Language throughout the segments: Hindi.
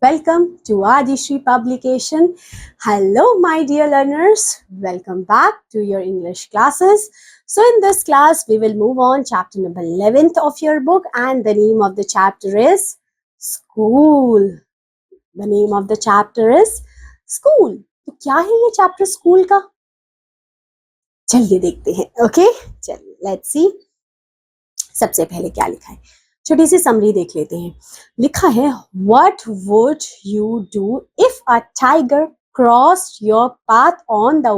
Welcome to Adishri publication. Hello, my dear learners. Welcome back to your English classes. So, in this class, we will move on chapter number 11th of your book, and the name of the chapter is School. The name of the chapter is School. तो क्या है ये चैप्टर स्कूल का? चलिए देखते हैं. ओके, चलिए लेट्स सी. सबसे पहले क्या लिखा है, छोटी सी समरी देख लेते हैं. लिखा है, what would you do if a tiger crossed your path on the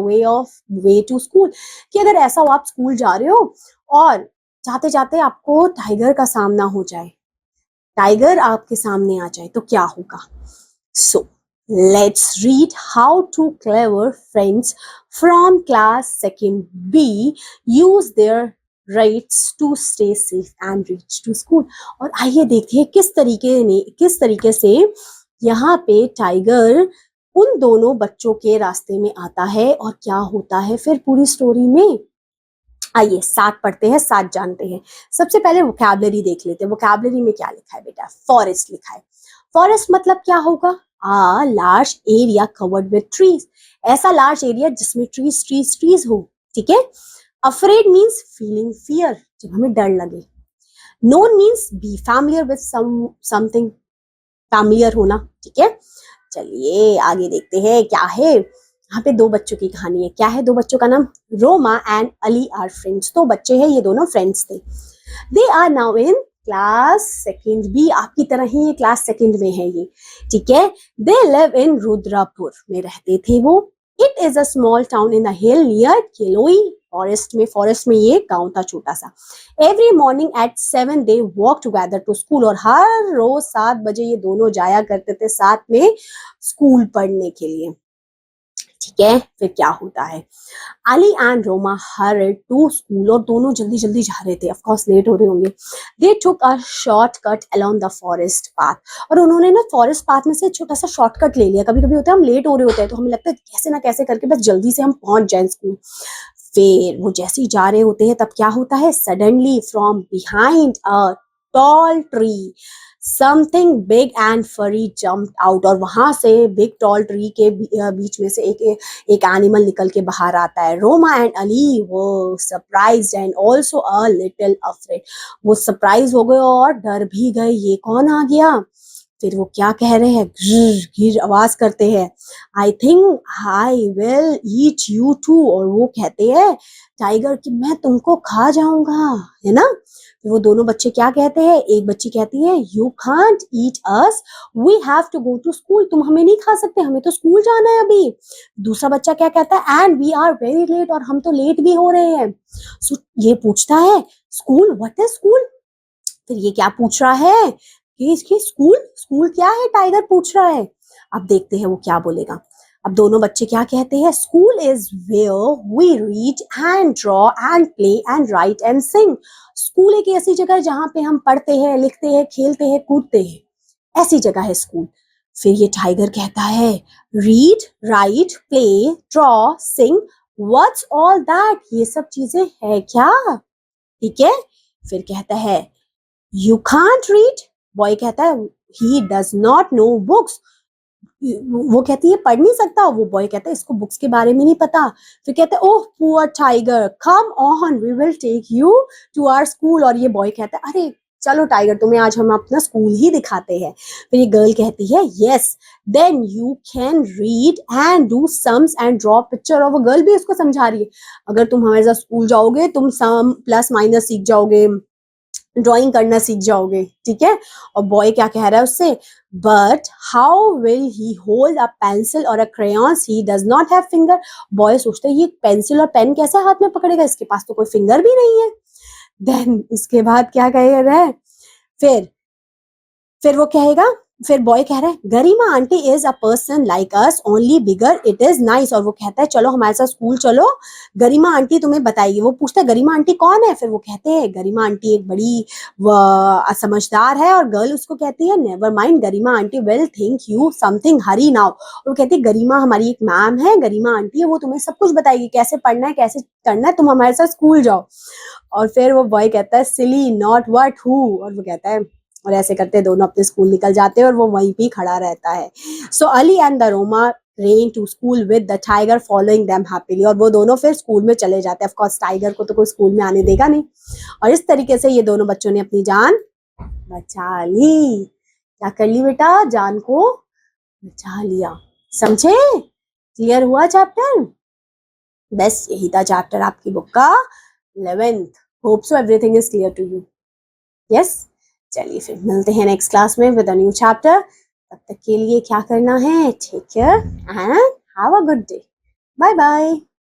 way to school. कि अगर ऐसा हो आप स्कूल जा रहे हो और जाते जाते आपको टाइगर का सामना हो जाए, टाइगर आपके सामने आ जाए, तो क्या होगा. सो let's read how two clever friends from class 2nd B use their rights to stay safe and reach to school. और आइए देखते हैं किस तरीके से यहाँ पे टाइगर उन दोनों बच्चों के रास्ते में आता है और क्या होता है फिर पूरी स्टोरी में. आइए साथ पढ़ते हैं, साथ जानते हैं. सबसे पहले वोकैबुलरी देख लेते हैं. वोकैबुलरी में क्या लिखा है बेटा? फॉरेस्ट लिखा है. फॉरेस्ट मतलब क्या होगा? A large area covered with trees. ऐसा large area जिसमें trees हो. ठीक है. Afraid means feeling fear, जब हमें डर लगे. Known means be familiar with something, familiar होना. ठीक है. चलिए आगे देखते हैं क्या है. यहाँ पे दो बच्चों की कहानी है. क्या है दो बच्चों का नाम? Roma and Ali are friends. दो बच्चे हैं, ये दोनों फ्रेंड्स थे. They are now in class 2nd B. आपकी तरह ही ये क्लास 2nd में है ये. ठीक है. दे लिव इन रुद्रपुर में रहते थे वो. It is a small town in the hill near Keloi. Forest में ये गांव था छोटा सा. Every morning at 7 they walk together to school. और हर रोज 7 बजे ये दोनों जाया करते थे साथ में स्कूल पढ़ने के लिए. ठीक है. फिर क्या होता है? Ali and Roma hurried to school. और दोनों जल्दी जल्दी जा रहे थे, ऑफ कोर्स लेट हो रहे होंगे. They took a shortcut along the forest path. और उन्होंने ना फॉरेस्ट पाथ में से छोटा सा शॉर्टकट ले लिया. कभी कभी होता है हम लेट हो रहे होते हैं तो हमें लगता है कैसे ना कैसे करके बस जल्दी से हम पहुंच जाएं स्कूल. फिर वो जैसे ही जा रहे होते हैं तब क्या होता है? Suddenly from behind a tall tree something big and फरी जम्प्ड आउट. और वहां से बिग टॉल ट्री के बीच में से एक एनिमल निकल के बाहर आता है. रोमा एंड अली वो surprised and also a little afraid. वो सरप्राइज हो गए और डर भी गए, ये कौन आ गया. फिर वो क्या कह रहे हैं? घिर आवाज करते हैं, I think I will eat you too. और वो कहते हैं टाइगर कि मैं तुमको खा जाऊंगा, है ना. फिर वो दोनों बच्चे क्या कहते हैं? एक बच्ची कहती है, you can't eat us, we have to go to school. तुम हमें नहीं खा सकते, हमें तो स्कूल जाना है अभी. दूसरा बच्चा क्या कहता है? And we are very late. और हम तो लेट भी हो रहे हैं. सो ये पूछता है, स्कूल, व्हाट इज स्कूल. फिर ये क्या पूछ रहा है कि इसकी स्कूल क्या है? टाइगर पूछ रहा है. अब देखते हैं वो क्या बोलेगा. अब दोनों बच्चे क्या कहते हैं? School is where we read and draw and play and write and sing. School एक ऐसी जगह है जहाँ पे हम पढ़ते हैं, लिखते हैं, खेलते हैं, कूदते हैं. ऐसी जगह है स्कूल. फिर ये टाइगर कहता है, read, write, play, draw, sing, what's all that. ये सब चीजें है क्या? ठीक है. फिर कहता है, यू कांट रीड. बॉय कहता है, ही डज नॉट नो बुक्स. वो कहती है पढ़ नहीं सकता. वो बॉय कहता है इसको बुक्स के बारे में नहीं पता. फिर कहते हैं, oh poor tiger, come on, we will take you to our school. और ये बॉय कहता है, अरे चलो टाइगर, तुम्हें आज हम अपना स्कूल ही दिखाते हैं. फिर ये गर्ल कहती है, yes then you can read and do sums and draw picture. और वो गर्ल भी उसको समझा रही है, अगर तुम हमारे साथ स्कूल जाओगे तुम सम प्लस माइनस सीख जाओगे, ड्राइंग करना सीख जाओगे. ठीक है. और बॉय क्या कह रहा है उससे? But how will he hold a pencil और a crayons, he does not have finger. Boy सोचते हैं ये पेंसिल और पेन कैसे हाथ में पकड़ेगा, इसके पास तो कोई फिंगर भी नहीं है. देन उसके बाद क्या कह रहा है? फिर वो कहेगा, फिर बॉय कह रहा है, Garima aunty is a person like us only bigger it is nice. और वो कहता है चलो हमारे साथ स्कूल चलो, गरिमा आंटी तुम्हें बताएगी. वो पूछता है गरिमा आंटी कौन है. फिर वो कहते हैं गरिमा आंटी एक बड़ी समझदार है. और गर्ल उसको कहती है, never mind, Garima aunty will think you something, Hari now. और वो कहती है गरिमा हमारी एक मैम है, गरिमा आंटी है, वो तुम्हें सब कुछ बताएगी, कैसे पढ़ना है, कैसे करना है, तुम हमारे साथ स्कूल जाओ. और फिर वो बॉय कहता है, सिली, नॉट व्हाट, हु. और वो कहता है और ऐसे करते दोनों अपने स्कूल निकल जाते हैं और वो वहीं पे खड़ा रहता है. सो अली एंड दरोमा ran to school with the tiger following them happily. और वो दोनों फिर स्कूल में चले जाते हैं. ऑफ कोर्स टाइगर को तो कोई स्कूल में आने देगा नहीं. और इस तरीके से ये दोनों बच्चों ने अपनी जान बचा ली. क्या कर ली बेटा? जान को बचा लिया. समझे? क्लियर हुआ चैप्टर? बस यही था चैप्टर आपकी बुक का 11th. Hope so everything is clear to you. Yes, चलिए फिर मिलते हैं नेक्स्ट क्लास में विद अ न्यू चैप्टर. तब तक के लिए क्या करना है? Take care and have a good day. Bye bye.